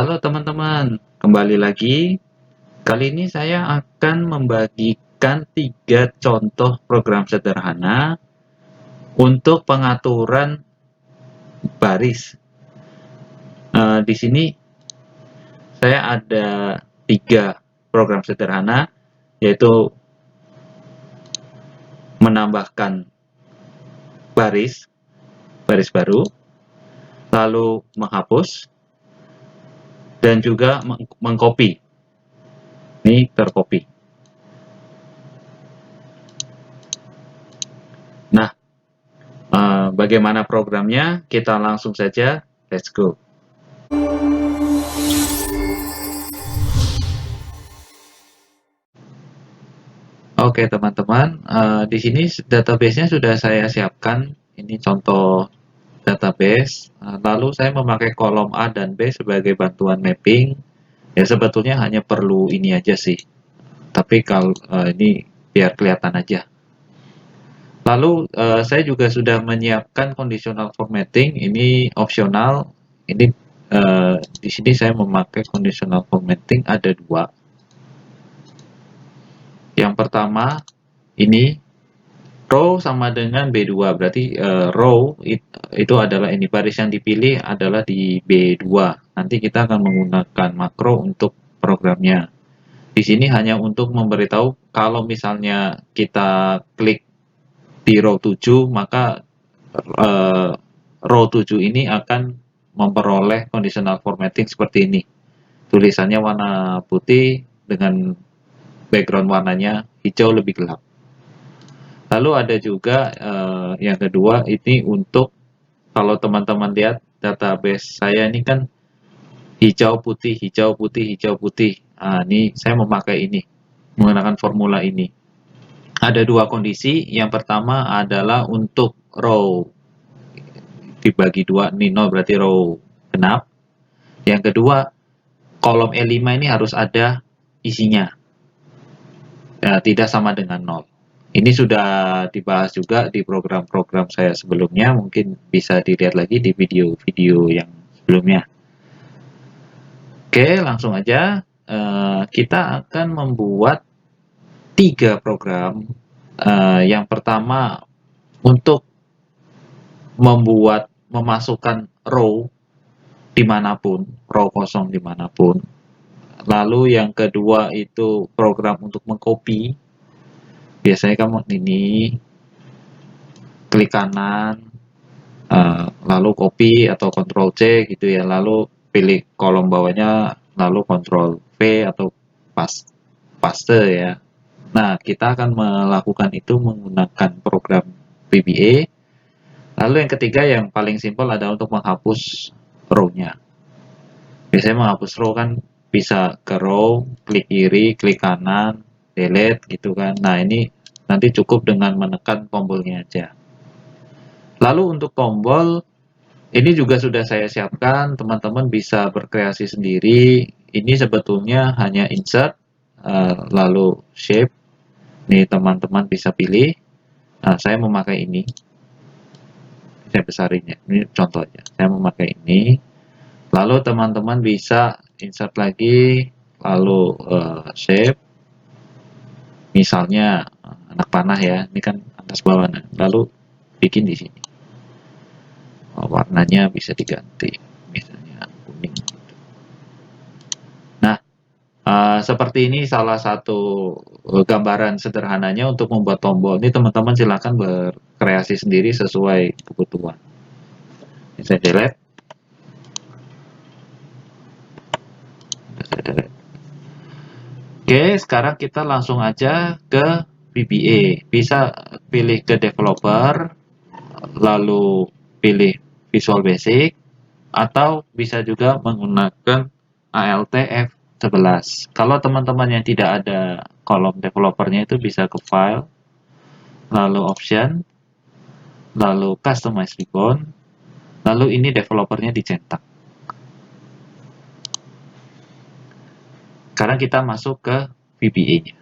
Halo teman-teman, kembali lagi. Kali ini saya akan membagikan 3 contoh program sederhana untuk pengaturan baris. Di sini saya ada 3 program sederhana, yaitu menambahkan baris baru, lalu menghapus, dan juga mengcopy. Ini tercopy. Nah, bagaimana programnya? Kita langsung saja, let's go. Oke teman-teman, di sini database-nya sudah saya siapkan. Ini contoh database. Lalu saya memakai kolom A dan B sebagai bantuan mapping. Ya sebetulnya hanya perlu ini aja sih. Tapi kalau ini biar kelihatan aja. Lalu saya juga sudah menyiapkan conditional formatting. Ini opsional. Ini di sini saya memakai conditional formatting ada 2. Yang pertama ini row sama dengan B2, berarti row itu adalah ini, baris yang dipilih adalah di B2. Nanti kita akan menggunakan makro untuk programnya. Di sini hanya untuk memberitahu kalau misalnya kita klik di row 7, maka row 7 ini akan memperoleh conditional formatting seperti ini. Tulisannya warna putih dengan background warnanya hijau lebih gelap. Lalu ada juga yang kedua, ini untuk kalau teman-teman lihat database saya ini kan hijau putih, hijau putih, hijau putih. Nah, ini saya memakai ini, menggunakan formula ini. Ada 2 kondisi. Yang pertama adalah untuk row dibagi 2, ini 0 berarti row genap. Yang kedua, kolom E5 ini harus ada isinya. Ya, tidak sama dengan 0. Ini sudah dibahas juga di program-program saya sebelumnya, mungkin bisa dilihat lagi di video-video yang sebelumnya. Oke, langsung aja. Kita akan membuat 3 program. Yang pertama, untuk memasukkan row dimanapun, row kosong dimanapun. Lalu yang kedua itu program untuk mengcopy. Biasanya kamu ini klik kanan, lalu copy atau Ctrl C gitu ya, lalu pilih kolom bawahnya, lalu Ctrl V atau paste ya. Nah, kita akan melakukan itu menggunakan program VBA. Lalu yang ketiga yang paling simpel adalah untuk menghapus row-nya. Biasanya menghapus row kan bisa ke row, klik kiri, klik kanan, delete gitu kan. Nah, ini nanti cukup dengan menekan tombolnya aja. Lalu untuk tombol, ini juga sudah saya siapkan, teman-teman bisa berkreasi sendiri. Ini sebetulnya hanya insert, lalu shape. Nih teman-teman bisa pilih. Nah, saya memakai ini. Saya besarin ya, ini contoh aja. Saya memakai ini. Lalu teman-teman bisa insert lagi, lalu shape. Misalnya anak panah ya, ini kan atas bawah. Lalu bikin di sini. Warnanya bisa diganti, misalnya kuning. Nah, seperti ini salah satu gambaran sederhananya untuk membuat tombol. Ini teman-teman silakan berkreasi sendiri sesuai kebutuhan. Ini saya delete. Oke, sekarang kita langsung aja ke VBA. Bisa pilih ke developer, lalu pilih Visual Basic, atau bisa juga menggunakan ALT F11. Kalau teman-teman yang tidak ada kolom developernya itu bisa ke File, lalu Option, lalu Customize Ribbon, lalu ini developernya dicetak. Sekarang kita masuk ke VBA-nya.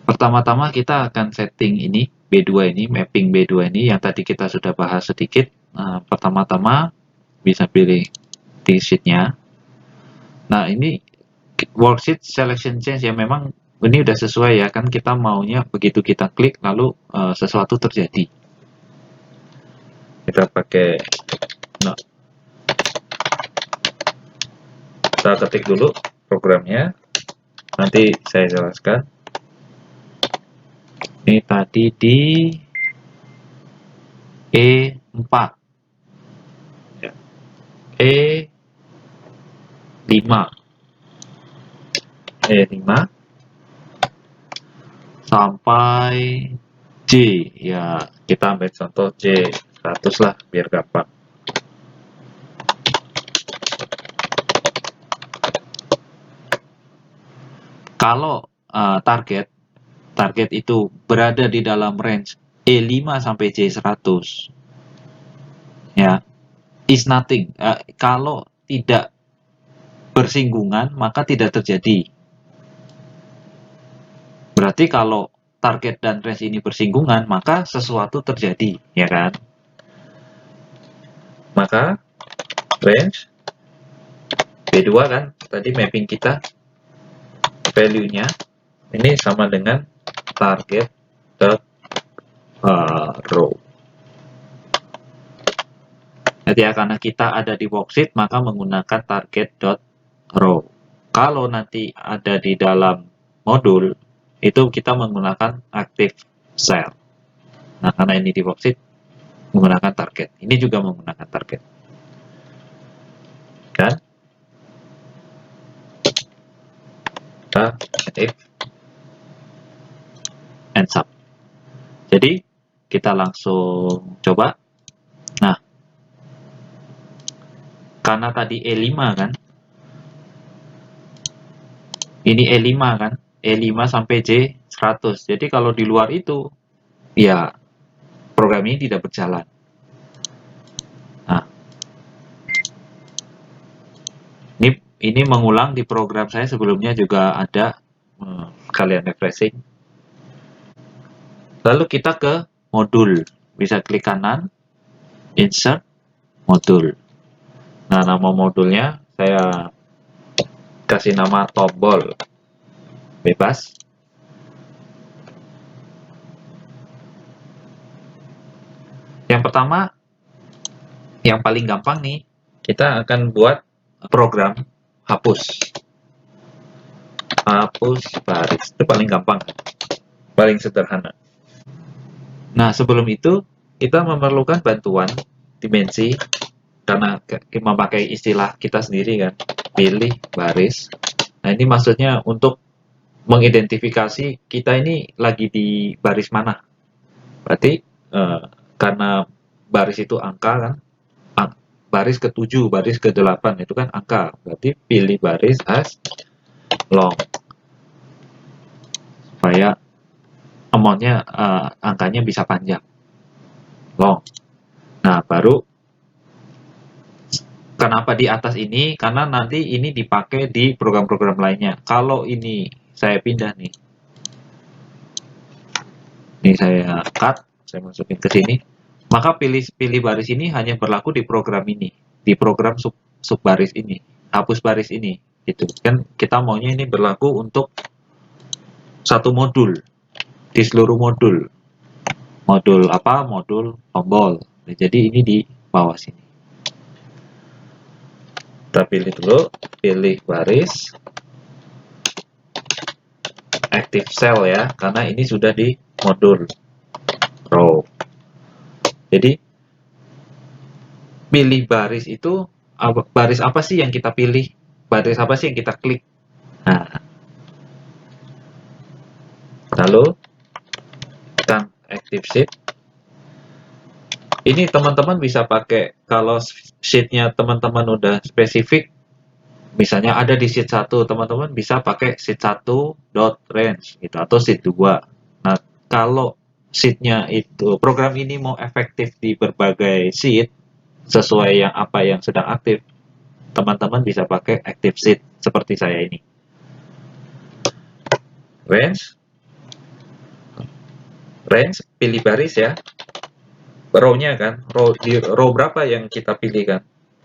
Pertama-tama kita akan setting ini, B2 ini, mapping B2 ini, yang tadi kita sudah bahas sedikit. Nah, pertama-tama bisa pilih di sheet-nya. Nah, ini worksheet selection change ya, memang ini udah sesuai ya, kan kita maunya begitu kita klik lalu sesuatu terjadi. Kita pakai, nah, kita ketik dulu programnya, nanti saya jelaskan. Ini tadi di E4 ya. E5 sampai J ya, kita ambil contoh J100 lah biar gampang. Kalau target itu berada di dalam range E5 sampai J100 ya, is nothing. Kalau tidak bersinggungan maka tidak terjadi. Berarti kalau target dan range ini bersinggungan maka sesuatu terjadi, ya kan? Maka range B2 kan tadi mapping kita value-nya ini sama dengan target dot row. Jadi ya, karena kita ada di worksheet maka menggunakan target dot row. Kalau nanti ada di dalam modul itu kita menggunakan active cell. Nah, karena ini di worksheet menggunakan target. Ini juga menggunakan target. Kan? Kita if and sub. Jadi kita langsung coba. Nah, karena tadi E5 kan, ini E5 kan, E5 sampai J100. Jadi kalau di luar itu, ya program ini tidak berjalan. Nah, ini mengulang di program saya sebelumnya juga ada, kalian refreshing. Lalu kita ke modul, bisa klik kanan, insert, modul. Nah, nama modulnya saya kasih nama tombol, bebas. Yang pertama, yang paling gampang nih, kita akan buat program hapus baris. Itu paling gampang, paling sederhana. Nah, sebelum itu kita memerlukan bantuan dimensi, karena memakai istilah kita sendiri kan, pilih baris. Nah, ini maksudnya untuk mengidentifikasi kita ini lagi di baris mana. Berarti karena baris itu angka kan, baris ke-7, baris ke-8 itu kan angka. Berarti pilih baris as long supaya amount-nya, angkanya bisa panjang. Long. Nah, baru kenapa di atas ini? Karena nanti ini dipakai di program-program lainnya. Kalau ini saya pindah nih. Ini saya cut, saya masukin ke sini. Maka pilih baris ini hanya berlaku di program ini, di program sub baris ini, hapus baris ini, gitu. Kan kita maunya ini berlaku untuk satu modul, di seluruh modul. Modul apa? Modul tombol. Jadi ini di bawah sini. Kita pilih dulu, pilih baris, active cell ya, karena ini sudah di modul row. Jadi pilih baris itu, baris apa sih yang kita pilih? Baris apa sih yang kita klik? Nah, lalu tekan active sheet. Ini teman-teman bisa pakai, kalau sheet-nya teman-teman udah spesifik, misalnya ada di sheet 1, teman-teman bisa pakai sheet 1.range gitu, atau sheet 2. Nah, kalau sheet-nya itu, program ini mau efektif di berbagai sheet, sesuai yang apa yang sedang aktif, teman-teman bisa pakai active sheet, seperti saya ini. Range, pilih baris ya. row-nya kan, di row berapa yang kita pilih kan?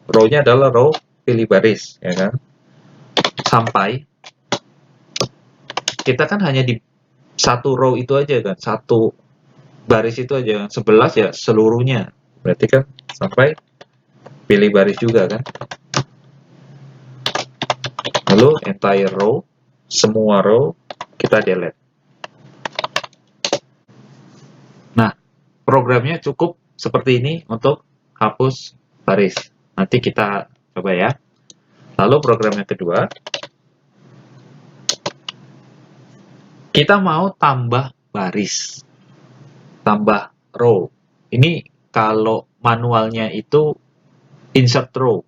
Row-nya adalah row pilih baris, ya kan? Sampai kita kan hanya di satu row itu aja kan, satu baris itu aja, 11 ya seluruhnya. Berarti kan sampai pilih baris juga kan. Lalu entire row, semua row kita delete. Nah, programnya cukup seperti ini untuk hapus baris. Nanti kita coba ya. Lalu program yang kedua, kita mau tambah baris, tambah row. Ini kalau manualnya itu insert row.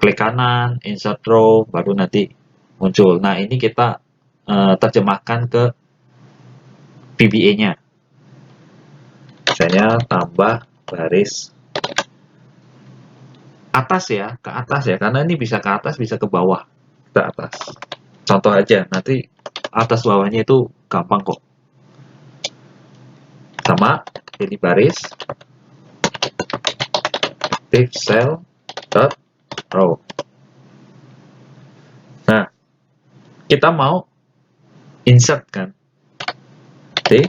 Klik kanan, insert row, baru nanti muncul. Nah, ini kita terjemahkan ke VBA-nya. Misalnya tambah baris atas ya, ke atas ya, karena ini bisa ke atas, bisa ke bawah, ke atas. Contoh aja, nanti atas bawahnya itu gampang kok. Sama, pilih baris, active cell dot row. Nah, kita mau insert kan, oke.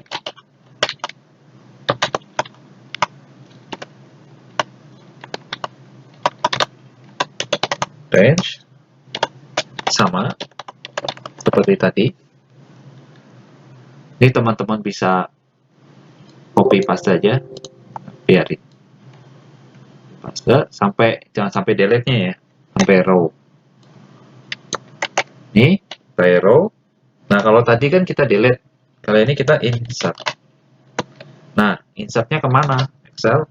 Range sama seperti tadi. Ini teman-teman bisa copy paste aja, biarin paste sampai, jangan sampai delete-nya ya, sampai row. Ini sampai row. Nah, kalau tadi kan kita delete, kali ini kita insert. Nah, insertnya kemana? Excel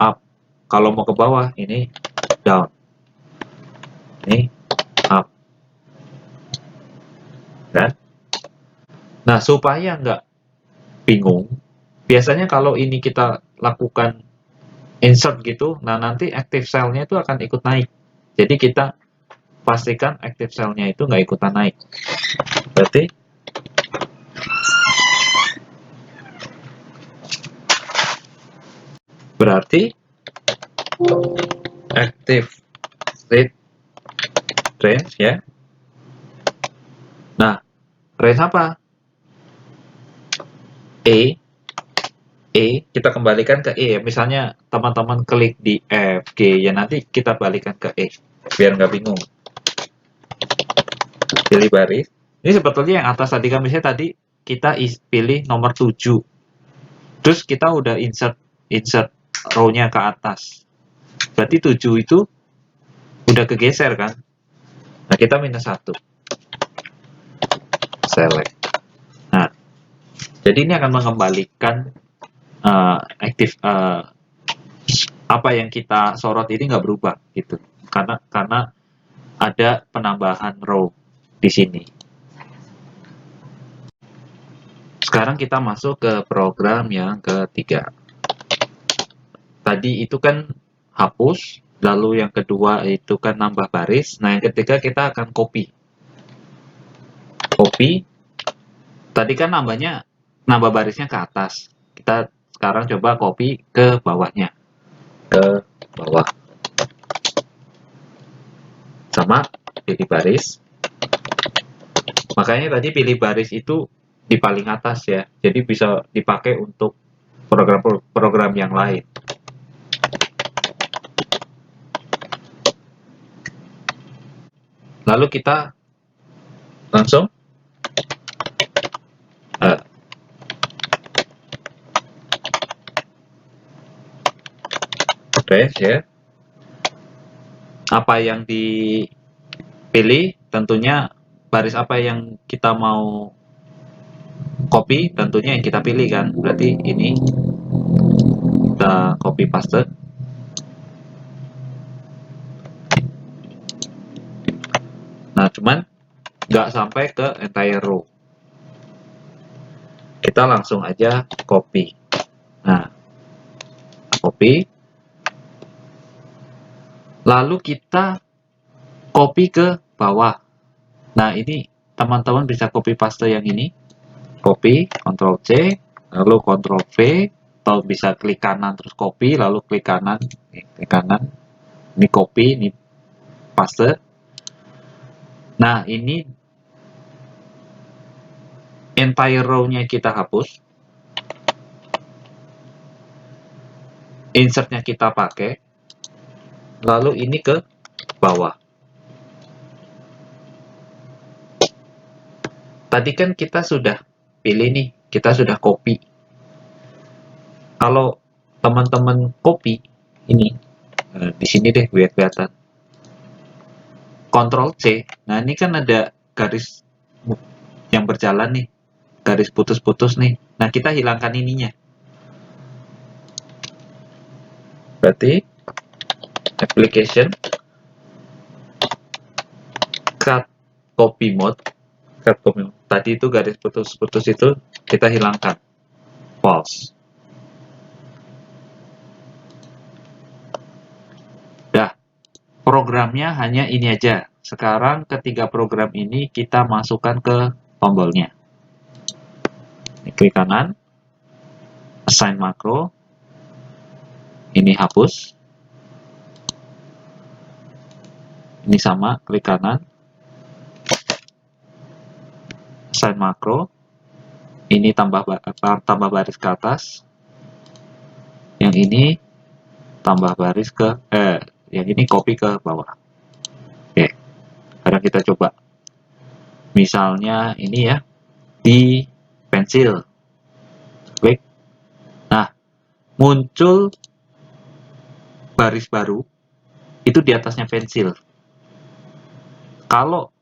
up. Kalau mau ke bawah, ini down. Ini up. Kan? Nah, supaya nggak bingung, biasanya kalau ini kita lakukan insert gitu, nah nanti active cell-nya itu akan ikut naik. Jadi kita pastikan active cell-nya itu nggak ikutan naik. Berarti active state range ya. Nah, range apa? Kita kembalikan ke E. Misalnya teman-teman klik di F, G, ya nanti kita balikan ke E, biar nggak bingung. Pilih baris. Ini sebetulnya yang atas tadi kan, misalnya tadi kita pilih nomor 7. Terus kita udah insert row-nya ke atas. Berarti 7 itu udah kegeser kan? Nah, kita minus 1. Select. Nah, jadi ini akan mengembalikan apa yang kita sorot ini nggak berubah gitu, karena ada penambahan row di sini. Sekarang kita masuk ke program yang ketiga. Tadi itu kan hapus, lalu yang kedua itu kan nambah baris. Nah, yang ketiga kita akan copy. Tadi kan nambah barisnya ke atas. Kita sekarang coba copy ke bawahnya. Ke bawah. Sama, pilih baris. Makanya tadi pilih baris itu di paling atas ya. Jadi bisa dipakai untuk program-program yang lain. Lalu kita langsung ya. Apa yang dipilih, tentunya baris apa yang kita mau copy, tentunya yang kita pilih kan. Berarti ini kita copy paste. Nah, cuman nggak sampai ke entire row. Kita langsung aja copy. Nah, copy. Lalu kita copy ke bawah. Nah, ini teman-teman bisa copy paste yang ini. Copy, Ctrl C, lalu Ctrl V, atau bisa klik kanan terus copy, lalu klik kanan, ini copy, ini paste. Nah, ini entire row-nya kita hapus, insert-nya kita pakai, lalu ini ke bawah. Tadi kan kita sudah pilih nih, kita sudah copy. Kalau teman-teman copy ini, di sini deh biar kelihatan. Ctrl C. Nah, ini kan ada garis yang berjalan nih, garis putus-putus nih. Nah, kita hilangkan ininya. Berarti application cut copy mode. Tadi itu garis putus-putus itu kita hilangkan, false. Dah, programnya hanya ini aja. Sekarang ketiga program ini kita masukkan ke tombolnya. Ini klik kanan, assign makro, ini hapus, ini sama, klik kanan, assign makro, ini tambah baris ke atas, yang ini tambah baris ke yang ini copy ke bawah. Oke, sekarang kita coba. Misalnya ini ya, di pensil, klik. Nah, muncul baris baru itu di atasnya pensil. Kalau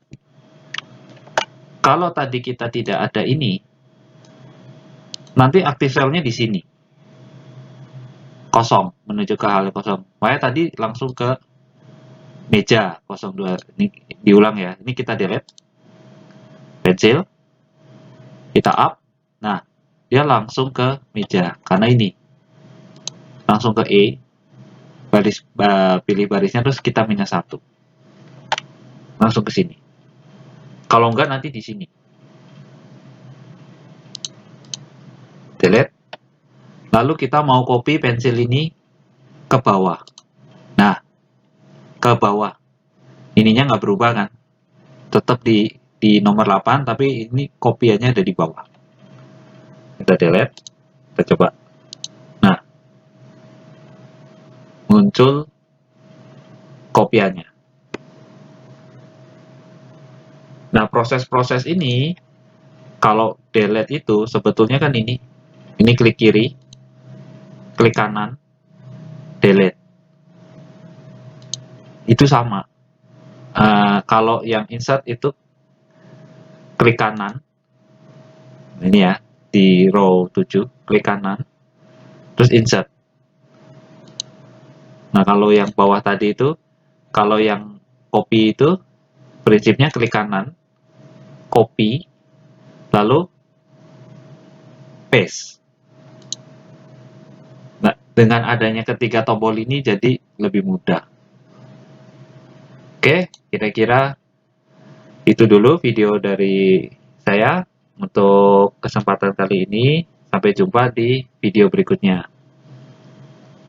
tadi kita tidak ada ini, nanti active cell-nya di sini. Kosong, menuju ke hal kosong. Makanya tadi langsung ke meja 02. Ini diulang ya. Ini kita delete. Pensil. Kita up. Nah, dia langsung ke meja. Karena ini. Langsung ke E. Pilih barisnya, terus kita -1. Langsung ke sini. Kalau enggak, nanti di sini. Delete. Lalu kita mau copy pensil ini ke bawah. Nah, ke bawah. Ininya nggak berubah kan? Tetap di nomor 8, tapi ini kopiannya ada di bawah. Kita delete. Kita coba. Nah, muncul kopiannya. Nah, proses-proses ini, kalau delete itu sebetulnya kan ini klik kiri, klik kanan, delete. Itu sama. Kalau yang insert itu klik kanan, ini ya, di row 7, klik kanan, terus insert. Nah, kalau yang bawah tadi itu, kalau yang copy itu, prinsipnya klik kanan, copy, lalu paste. Nah, dengan adanya ketiga tombol ini jadi lebih mudah. Oke, kira-kira itu dulu video dari saya untuk kesempatan kali ini. Sampai jumpa di video berikutnya.